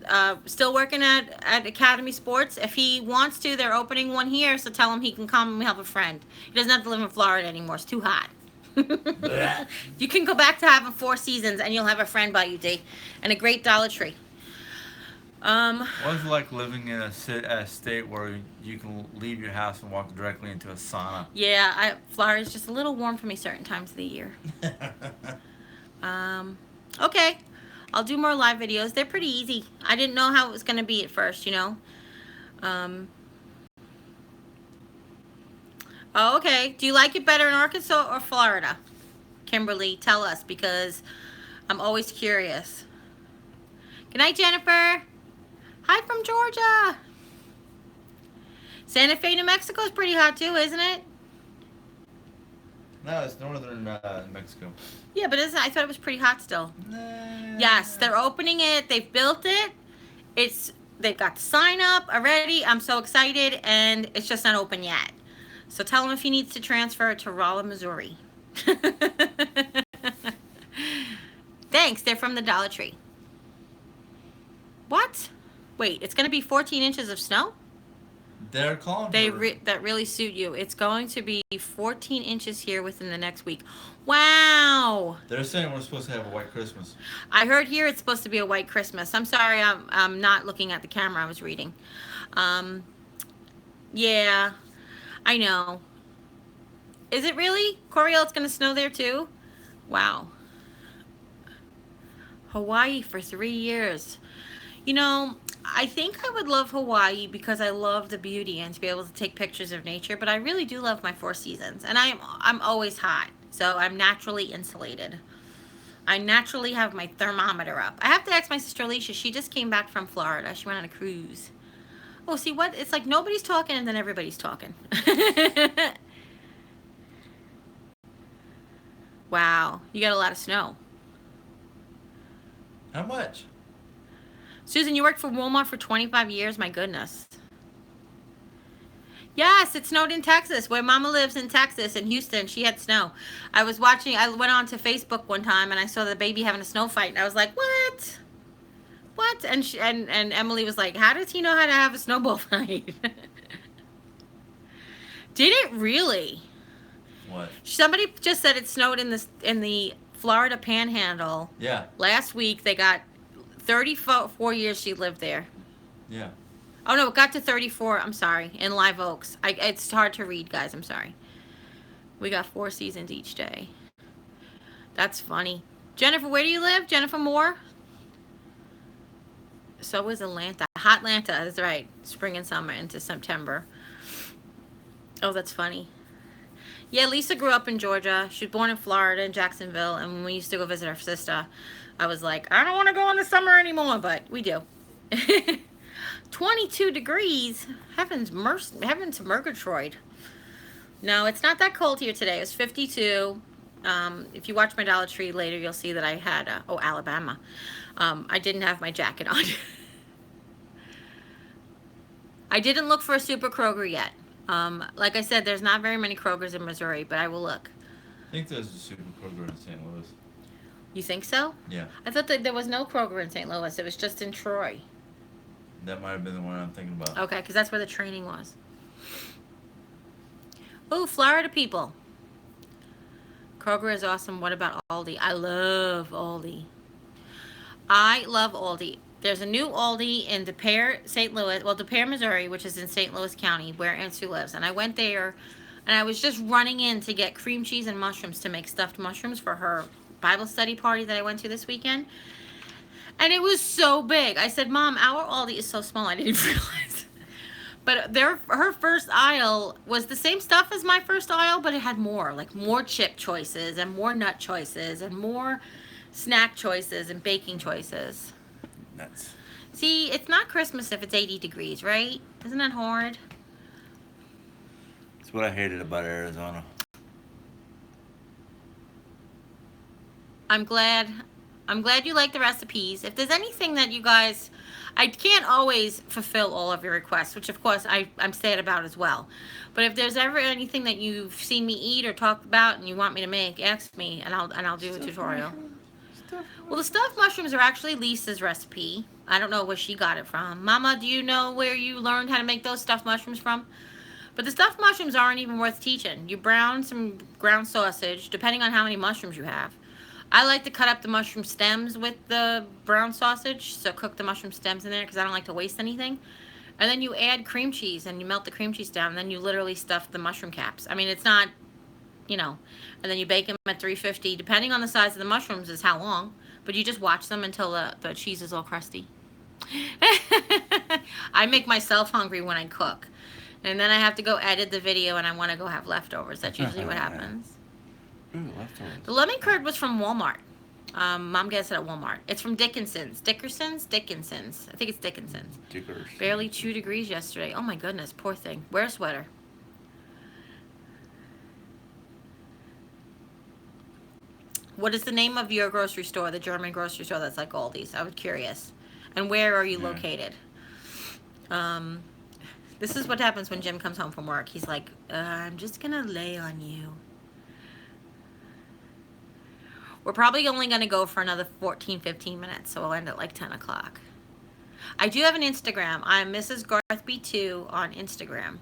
still working at Academy Sports. If he wants to, they're opening one here. So tell him he can come and we have a friend. He doesn't have to live in Florida anymore. It's too hot. You can go back to having 4 seasons and you'll have a friend by you, D, and a great Dollar Tree. What's it like living in a state where you can leave your house and walk directly into a sauna? Yeah, Florida's just a little warm for me certain times of the year. Okay, I'll do more live videos. They're pretty easy. I didn't know how it was going to be at first, you know. Oh, okay. Do you like it better in Arkansas or Florida? Kimberly, tell us, because I'm always curious. Good night, Jennifer. Hi from Georgia. Santa Fe, New Mexico is pretty hot too, isn't it? No, it's northern Mexico. Yeah, but I thought it was pretty hot still. Nah. Yes, they're opening it. They've built it. They've got the sign up already. I'm so excited, and it's just not open yet. So tell him if he needs to transfer to Rolla, Missouri. Thanks. They're from the Dollar Tree. What? Wait, it's going to be 14 inches of snow? They're calling that really suit you. It's going to be 14 inches here within the next week. Wow. They're saying we're supposed to have a white Christmas. I heard here it's supposed to be a white Christmas. I'm sorry, I'm not looking at the camera. I was reading. Yeah, I know. Is it really? Coriel, it's going to snow there too? Wow. Hawaii for 3 years. You know, I think I would love Hawaii because I love the beauty and to be able to take pictures of nature, but I really do love my 4 seasons, and I'm always hot, so I'm naturally insulated. I naturally have my thermometer up. I have to ask my sister Alicia. She just came back from Florida. She went on a cruise. Oh, see what? It's like nobody's talking and then everybody's talking. Wow, you got a lot of snow. How much? Susan, you worked for Walmart for 25 years? My goodness. Yes, it snowed in Texas, where Mama lives in Texas, in Houston. She had snow. I went on to Facebook one time, and I saw the baby having a snow fight, and I was like, what? What? And Emily was like, how does he know how to have a snowball fight? Did it really? What? Somebody just said it snowed in the Florida Panhandle. Yeah. Last week. They got 34 years she lived there. Yeah. Oh no, it got to 34. I'm sorry, in Live Oaks. It's hard to read, guys. I'm sorry. We got 4 seasons each day. That's funny. Jennifer, where do you live? Jennifer Moore. So is Atlanta. Hot Atlanta. That's right. Spring and summer into September. Oh, that's funny. Yeah, Lisa grew up in Georgia. She was born in Florida, in Jacksonville, and when we used to go visit her sister, I was like, I don't want to go in the summer anymore, but we do. 22 degrees. Heavens to Murgatroyd. No, it's not that cold here today. It was 52. If you watch my Dollar Tree later, you'll see that I had, Alabama. I didn't have my jacket on. I didn't look for a Super Kroger yet. Like I said, there's not very many Krogers in Missouri, but I will look. I think there's a Super Kroger in St. Louis. You think so? Yeah. I thought that there was no Kroger in St. Louis. It was just in Troy. That might have been the one I'm thinking about. Okay, because that's where the training was. Oh, Florida people. Kroger is awesome. What about Aldi? I love Aldi. I love Aldi. There's a new Aldi in De Pere, St. Louis. Well, De Pere, Missouri, which is in St. Louis County, where Aunt Sue lives. And I went there, and I was just running in to get cream cheese and mushrooms to make stuffed mushrooms for her Bible study party that I went to this weekend. And it was so big. I said, Mom, our Aldi is so small. I didn't realize. But her first aisle was the same stuff as my first aisle, but it had more, like more chip choices and more nut choices and more snack choices and baking choices. Nuts. See, it's not Christmas if it's 80 degrees, right? Isn't that hard? That's what I hated about Arizona. I'm glad you like the recipes. If there's anything that you guys, I can't always fulfill all of your requests, which of course I'm sad about as well. But if there's ever anything that you've seen me eat or talked about and you want me to make, ask me and I'll do a tutorial. Well, the stuffed mushrooms are actually Lisa's recipe. I don't know where she got it from. Mama, do you know where you learned how to make those stuffed mushrooms from? But the stuffed mushrooms aren't even worth teaching. You brown some ground sausage, depending on how many mushrooms you have. I like to cut up the mushroom stems with the brown sausage, so cook the mushroom stems in there because I don't like to waste anything. And then you add cream cheese and you melt the cream cheese down, and then you literally stuff the mushroom caps. I mean, it's not, you know, and then you bake them at 350, depending on the size of the mushrooms is how long, but you just watch them until the cheese is all crusty. I make myself hungry when I cook, and then I have to go edit the video and I want to go have leftovers. That's usually what happens. Ooh, leftovers. The lemon curd was from Walmart. Mom gets it at Walmart. It's from Dickinson's. Dickinson's? I think it's Dickinson's. Barely 2 degrees yesterday. Oh my goodness, poor thing. Wear a sweater. What is the name of your grocery store, the German grocery store that's like Aldi's? I was curious. And where are you located? This is what happens when Jim comes home from work. He's like, I'm just going to lay on you. We're probably only going to go for another 14, 15 minutes, so we'll end at like 10 o'clock. I do have an Instagram. I'm Mrs. Garthby2 on Instagram.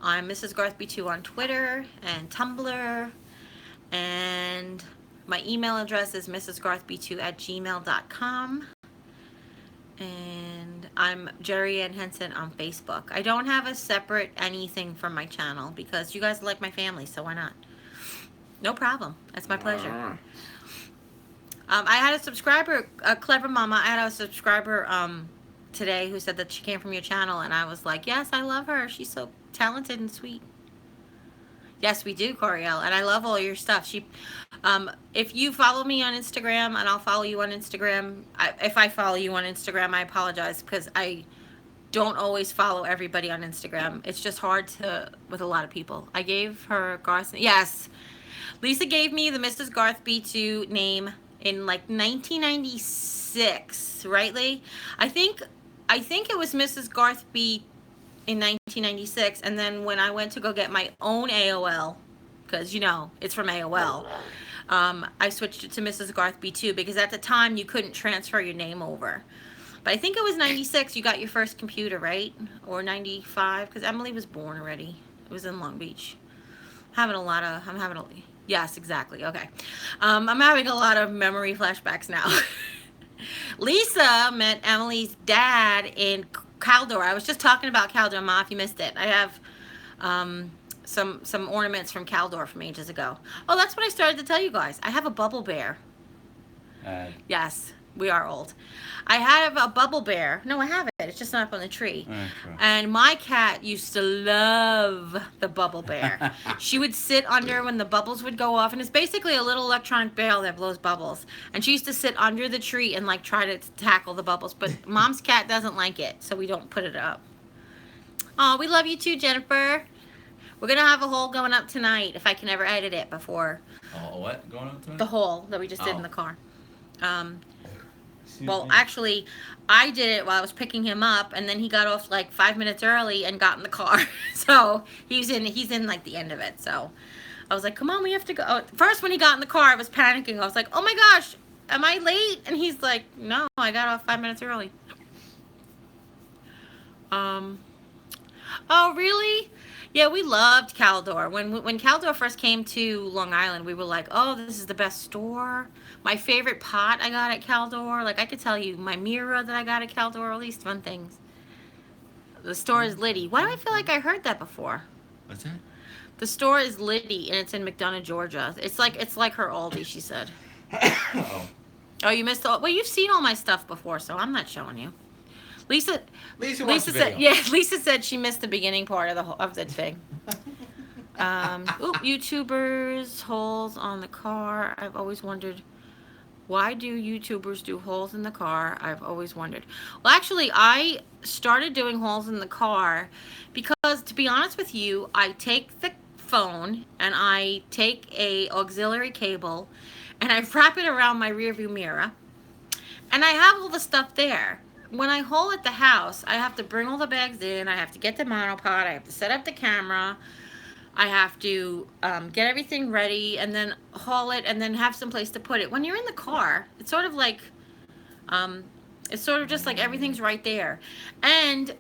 I'm Mrs. Garthby2 on Twitter and Tumblr. And my email address is mrsgarthby2@gmail.com. And I'm Jeri-Ann Henson on Facebook. I don't have a separate anything from my channel because you guys like my family, so why not? No problem. That's my pleasure. I had a subscriber, Clever Mama, I had a subscriber today who said that she came from your channel, and I was like, yes, I love her. She's so talented and sweet. Yes, we do, Coriel, and I love all your stuff. If you follow me on Instagram, and I'll follow you on Instagram, if I follow you on Instagram, I apologize, because I don't always follow everybody on Instagram. It's just hard with a lot of people. I gave her Garth, yes, Lisa gave me the Mrs. Garthby2 name in like 1996, right, Lee? I think it was Mrs. Garthby in 1996, and then when I went to go get my own AOL, because you know it's from AOL, I switched it to Mrs. Garthby2 because at the time you couldn't transfer your name over. But I think it was 96 you got your first computer, right? Or 95, because Emily was born already. It was in Long Beach. Yes, exactly. Okay. I'm having a lot of memory flashbacks now. Lisa met Emily's dad in Caldor. I was just talking about Caldor, Ma, if you missed it. I have some ornaments from Caldor from ages ago. Oh, that's what I started to tell you guys. I have a bubble bear. Yes, we are old. I have a bubble bear. No, I have it. It's just not up on the tree. Okay. And my cat used to love the bubble bear. She would sit under when the bubbles would go off, and it's basically a little electronic bell that blows bubbles. And she used to sit under the tree and like try to tackle the bubbles. But Mom's cat doesn't like it, so we don't put it up. Oh, we love you too, Jennifer. We're gonna have a haul going up tonight if I can ever edit it before. Oh, what going on tonight? The haul that we just did in the car. Excuse Well, me. actually, I did it while I was picking him up, and then he got off like 5 minutes early and got in the car. So he's in like the end of it. So I was like, come on, we have to go. First, when he got in the car, I was panicking. I was like, oh my gosh, am I late? And he's like, no, I got off 5 minutes early. Oh, really? Yeah, we loved Caldor. When Caldor first came to Long Island, we were like, oh, this is the best store. My favorite pot I got at Caldor. Like, I could tell you my mirror that I got at Caldor, all these fun things. The store is Liddy. Why do I feel like I heard that before? What's that? The store is Liddy, and it's in McDonough, Georgia. It's like her Aldi, she said. Uh-oh. Oh, you missed all. Well, you've seen all my stuff before, so I'm not showing you. Lisa Lisa watched the said, video. yeah, Lisa said she missed the beginning part of the thing. YouTubers, holes on the car. I've always wondered, why do YouTubers do holes in the car? I've always wondered. Well, actually, I started doing holes in the car because, to be honest with you, I take the phone and I take a auxiliary cable and I wrap it around my rearview mirror, and I have all the stuff there. When I hole at the house, I have to bring all the bags in. I have to get the monopod. I have to set up the camera. I have to get everything ready and then haul it and then have some place to put it. When you're in the car, it's sort of like, it's sort of just like everything's right there. And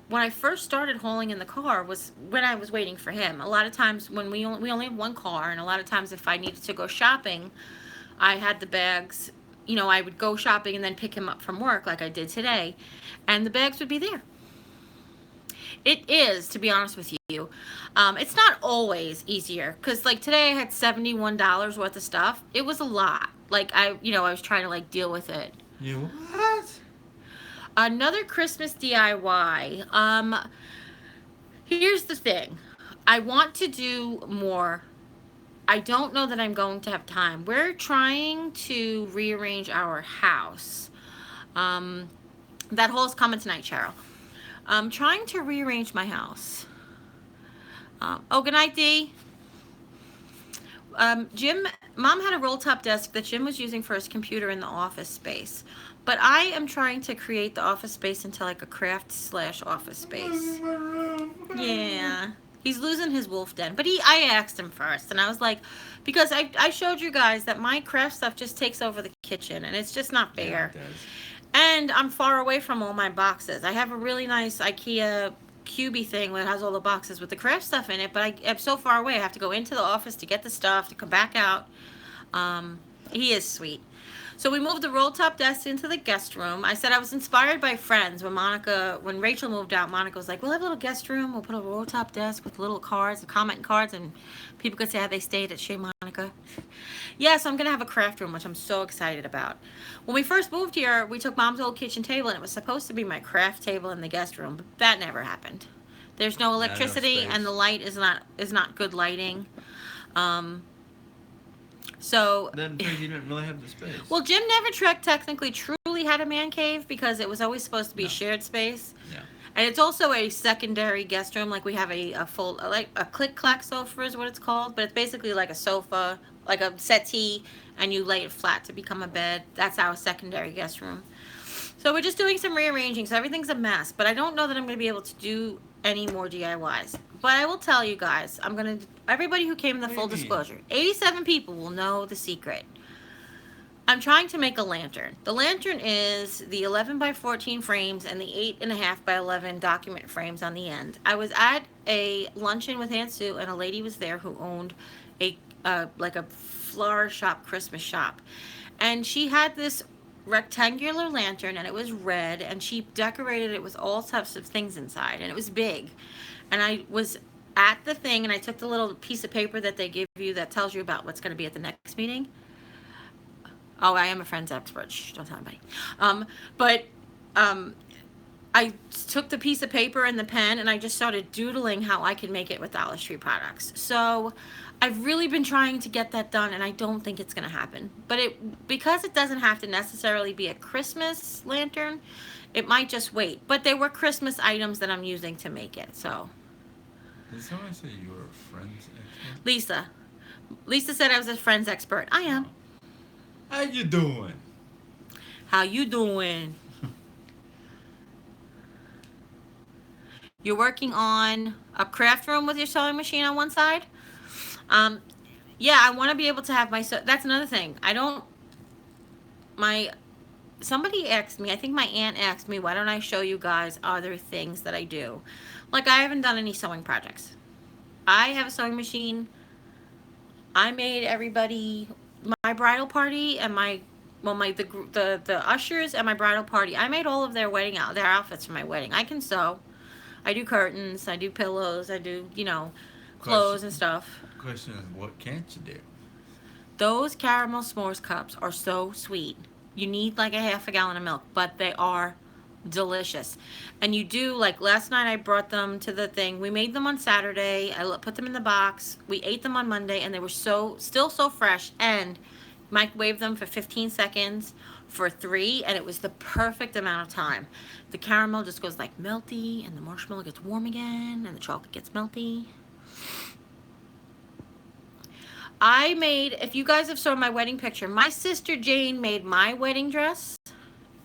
when I first started hauling in the car was when I was waiting for him. A lot of times when we only have one car, and a lot of times if I needed to go shopping, I had the bags, you know, I would go shopping and then pick him up from work like I did today, and the bags would be there. It is, to be honest with you. It's not always easier because, like, today I had $71 worth of stuff. It was a lot. Like, I was trying to, like, deal with it. You what? Another Christmas DIY. Here's the thing. I want to do more. I don't know that I'm going to have time. We're trying to rearrange our house. That hole's coming tonight, Cheryl. I'm trying to rearrange my house. Oh, good night, Dee. Mom had a roll-top desk that Jim was using for his computer in the office space. But I am trying to create the office space into like a craft/office space. Yeah. He's losing his wolf den. But I asked him first, and I was like, because I showed you guys that my craft stuff just takes over the kitchen, and it's just not fair. Yeah, it does. And I'm far away from all my boxes. I have a really nice IKEA cubey thing that has all the boxes with the craft stuff in it, but I'm so far away. I have to go into the office to get the stuff, to come back out. He is sweet. So we moved the roll-top desk into the guest room. I said I was inspired by Friends. When Rachel moved out, Monica was like, we'll have a little guest room. We'll put a roll-top desk with little cards, comment cards, and people could say how they stayed at Chez Monica. Yeah, so I'm going to have a craft room, which I'm so excited about. When we first moved here, we took Mom's old kitchen table, and it was supposed to be my craft table in the guest room, but that never happened. There's no electricity, and the light is not good lighting. So Then you didn't really have the space. well, Jim never technically truly had a man cave because it was always supposed to be a shared space. Yeah. And it's also a secondary guest room. Like we have a full, like a click-clack sofa is what it's called, but it's basically like a sofa, like a settee, and you lay it flat to become a bed. That's our secondary guest room. So we're just doing some rearranging. So everything's a mess, but I don't know that I'm going to be able to do any more DIYs. But I will tell you guys, everybody who came in the full disclosure, 87 people will know the secret. I'm trying to make a lantern. The lantern is the 11 by 14 frames and the 8.5 by 11 document frames on the end. I was at a luncheon with Aunt Sue, and a lady was there who owned like a flower shop, Christmas shop. And she had this rectangular lantern, and it was red, and she decorated it with all types of things inside, and it was big. And I was at the thing, and I took the little piece of paper that they give you that tells you about what's going to be at the next meeting. Oh, I am a Friends expert. Shh, don't tell anybody. I took the piece of paper and the pen, and I just started doodling how I could make it with Dollar Tree products. So I've really been trying to get that done, and I don't think it's going to happen. But because it doesn't have to necessarily be a Christmas lantern, it might just wait. But there were Christmas items that I'm using to make it, so. Did someone say you were a Friends expert? Lisa. Lisa said I was a Friends expert. I am. How you doing? How you doing? You're working on a craft room with your sewing machine on one side? Yeah, I want to be able to have that's another thing. Somebody asked me, I think my aunt asked me, why don't I show you guys other things that I do? Like, I haven't done any sewing projects. I have a sewing machine. I made everybody my bridal party and the ushers and my bridal party. I made all of their outfits for my wedding. I can sew. I do curtains. I do pillows. I do, clothes and stuff. Question is, what can't you do? Those caramel s'mores cups are so sweet. You need like a half a gallon of milk, but they are delicious. And you do, like last night I brought them to the thing. We made them on Saturday. I put them in the box. We ate them on Monday and they were still so fresh, and microwaved them for 15 seconds for 3, and it was the perfect amount of time. The caramel just goes like melty and the marshmallow gets warm again and the chocolate gets melty. I made, if you guys have saw my wedding picture, my sister Jane made my wedding dress.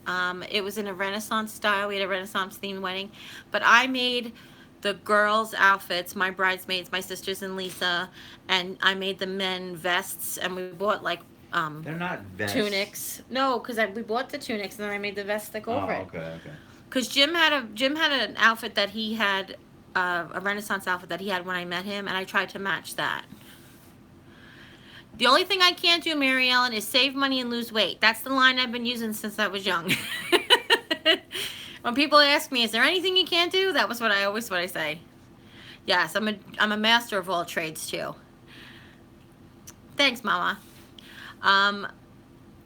It was in a Renaissance style. We had a Renaissance themed wedding. But I made the girls' outfits, my bridesmaids, my sisters and Lisa, and I made the men vests, and we bought like They're not vests. tunics. No, because we bought the tunics, and then I made the vest that go over it. Okay. Because Jim had an outfit that he had, a Renaissance outfit that he had when I met him, and I tried to match that. The only thing I can't do, Mary Ellen, is save money and lose weight. That's the line I've been using since I was young. When people ask me, is there anything you can't do? That was what I say. Yes, I'm a master of all trades too. Thanks, Mama.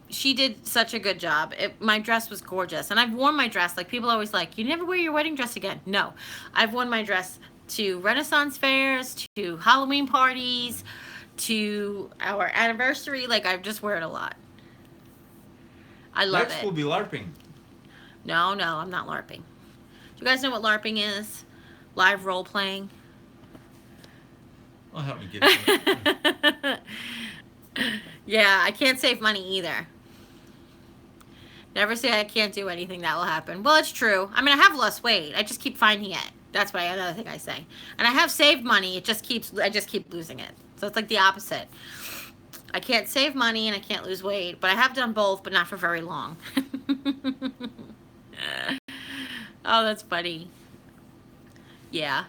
She did such a good job. My dress was gorgeous, and I've worn my dress. Like, people always like, you never wear your wedding dress again. No, I've worn my dress to Renaissance fairs, to Halloween parties, to our anniversary. Like, I just wear it a lot. I love it. Next we'll be LARPing. No, I'm not LARPing. Do you guys know what LARPing is? Live role playing. Well, help me get it. Yeah, I can't save money either. Never say I can't do anything that will happen. Well, it's true. I mean, I have lost weight. I just keep finding it. That's another thing I say. And I have saved money. I just keep losing it. So it's like the opposite. I can't save money and I can't lose weight, but I have done both, but not for very long. Oh, that's funny. Yeah.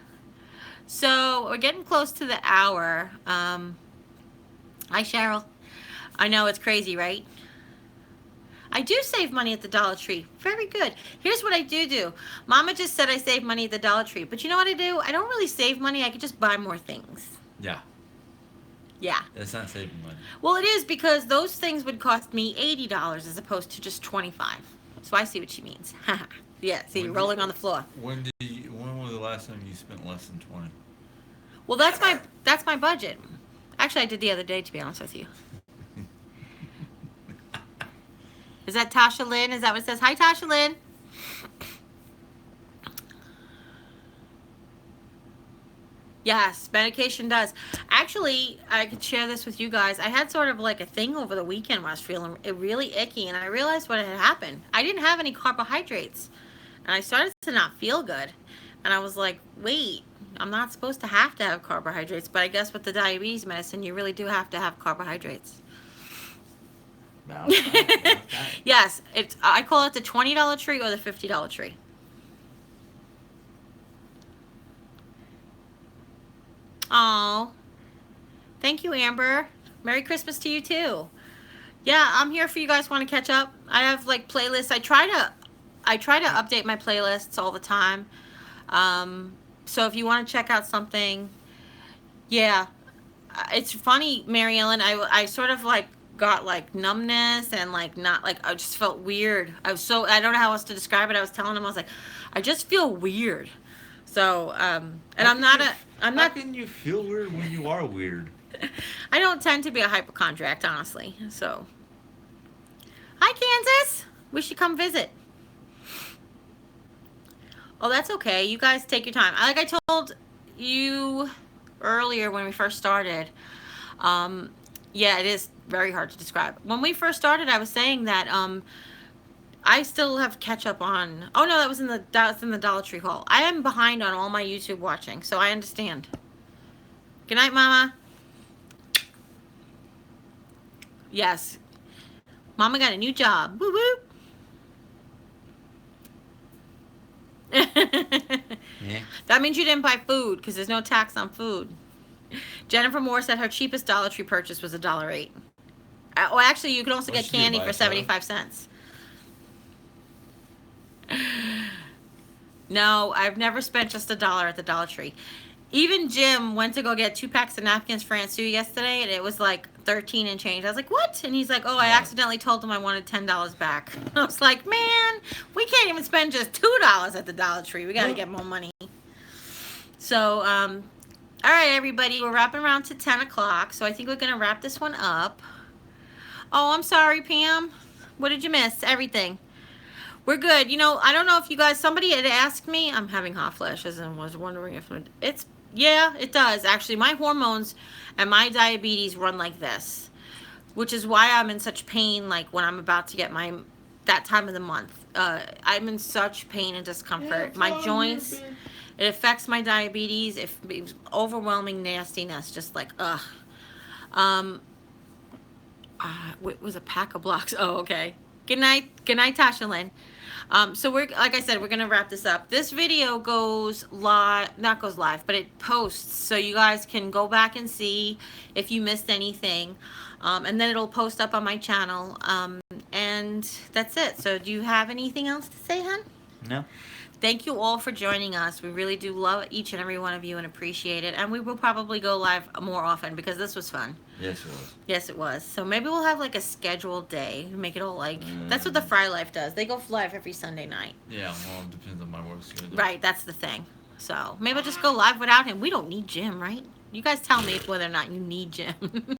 So we're getting close to the hour. Hi, Cheryl. I know, it's crazy, right? I do save money at the Dollar Tree. Very good. Here's what I do. Mama just said I save money at the Dollar Tree. But you know what I do? I don't really save money. I could just buy more things. Yeah. Yeah. That's not saving money. Well, it is, because those things would cost me $80 as opposed to just $25. So I see what she means. Yeah, see, When rolling on the floor. When was the last time you spent less than 20? Well, that's my budget. Actually, I did the other day, to be honest with you. Is that Tasha Lynn? Is that what it says? Hi, Tasha Lynn. Yes, medication does. Actually, I could share this with you guys. I had sort of like a thing over the weekend where I was feeling really icky, and I realized what had happened. I didn't have any carbohydrates, and I started to not feel good. And I was like, wait, I'm not supposed to have carbohydrates, but I guess with the diabetes medicine, you really do have to have carbohydrates. Yes, I call it the $20 tree or the $50 tree. Oh, thank you, Amber. Merry Christmas to you too. Yeah, I'm here for you guys. Want to catch up? I have like playlists. I try to update my playlists all the time. So if you want to check out something, yeah, it's funny, Mary Ellen. I sort of like got like numbness and like not like, I just felt weird. I don't know how else to describe it. I was telling him, I was like, I just feel weird. So and How can you feel weird when you are weird? I don't tend to be a hypochondriac, honestly. So, hi, Kansas. We should come visit. Oh, that's okay. You guys take your time. Like I told you earlier when we first started, yeah, it is very hard to describe. When we first started, I was saying that I still have catch up on. Oh no, that's in the Dollar Tree haul. I am behind on all my YouTube watching, so I understand. Good night, Mama. Yes, Mama got a new job. Woo woo. Yeah. That means you didn't buy food because there's no tax on food. Jennifer Moore said her cheapest Dollar Tree purchase was $1.08. Well, actually, you can also get candy for 75 cents. No, I've never spent just $1 at the Dollar Tree. Even Jim went to go get 2 packs of napkins for Aunt Sue yesterday, and it was like 13 and change. I was like, what? And he's like, oh, I accidentally told him I wanted $10 back. I was like, man, we can't even spend just $2 at the Dollar Tree. We got to get more money. So, all right, everybody, we're wrapping around to 10 o'clock. So I think we're going to wrap this one up. Oh, I'm sorry, Pam. What did you miss? Everything. We're good. You know, I don't know if you guys, somebody had asked me, I'm having hot flashes and was wondering if it's, yeah, it does. Actually, my hormones and my diabetes run like this, which is why I'm in such pain, like when I'm about to get that time of the month. I'm in such pain and discomfort. My joints, it affects my diabetes. It's overwhelming nastiness, just like, ugh. It was a pack of blocks. Oh, okay. Good night, Tasha Lynn. So we're, like I said, we're gonna wrap this up. This video goes live, not goes live, but it posts, so you guys can go back and see if you missed anything, and then it'll post up on my channel. And that's it. So do you have anything else to say, hon? No. Thank you all for joining us. We really do love each and every one of you and appreciate it. And we will probably go live more often because this was fun. Yes, it was. Yes, it was. So maybe we'll have like a scheduled day. Make it all like, that's what the Fry Life does. They go live every Sunday night. Yeah, well, it depends on my work schedule. Right, that's the thing. So maybe I'll just go live without him. We don't need Jim, right? You guys tell me whether or not you need Jim.